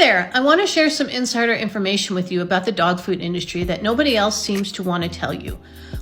there, I want to share some insider information with you about the dog food industry that nobody else seems to want to tell you.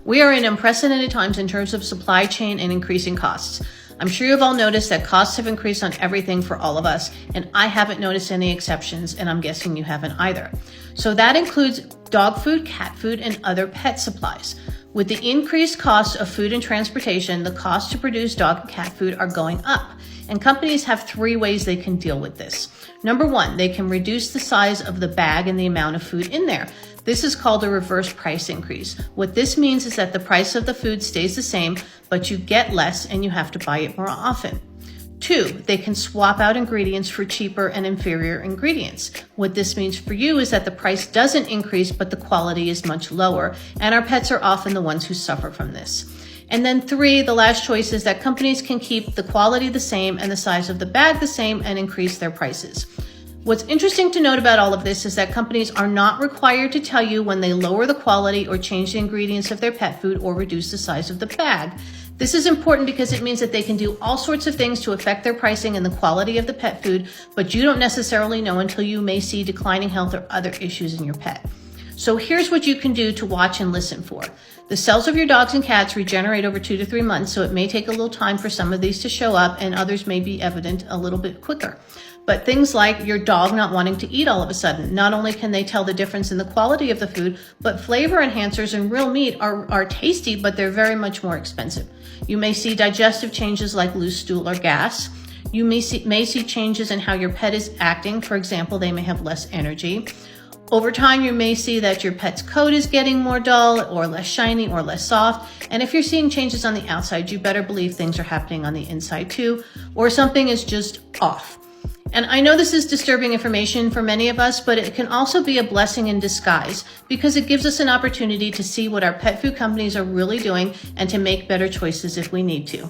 We are in unprecedented times in terms of supply chain and increasing costs. I'm sure you've all noticed that costs have increased on everything for all of us, and I haven't noticed any exceptions, and I'm guessing you haven't either. So that includes dog food, cat food, and other pet supplies. With the increased cost of food and transportation, the cost to produce dog and cat food are going up. And companies have three ways they can deal with this. Number one, they can reduce the size of the bag and the amount of food in there. This is called a reverse price increase. What this means is that the price of the food stays the same, but you get less and you have to buy it more often. Two, they can swap out ingredients for cheaper and inferior ingredients. What this means for you is that the price doesn't increase, but the quality is much lower, and our pets are often the ones who suffer from this. And then three, the last choice is that companies can keep the quality the same and the size of the bag the same and increase their prices. What's interesting to note about all of this is that companies are not required to tell you when they lower the quality or change the ingredients of their pet food or reduce the size of the bag. This is important because it means that they can do all sorts of things to affect their pricing and the quality of the pet food, but you don't necessarily know until you may see declining health or other issues in your pet. So here's what you can do to watch and listen for. The cells of your dogs and cats regenerate over 2 to 3 months, so it may take a little time for some of these to show up and others may be evident a little bit quicker. But things like your dog not wanting to eat all of a sudden, not only can they tell the difference in the quality of the food, but flavor enhancers and real meat are tasty, but they're very much more expensive. You may see digestive changes like loose stool or gas. You may see changes in how your pet is acting. For example, they may have less energy. Over time, you may see that your pet's coat is getting more dull or less shiny or less soft. And if you're seeing changes on the outside, you better believe things are happening on the inside too, or something is just off. And I know this is disturbing information for many of us, but it can also be a blessing in disguise because it gives us an opportunity to see what our pet food companies are really doing and to make better choices if we need to.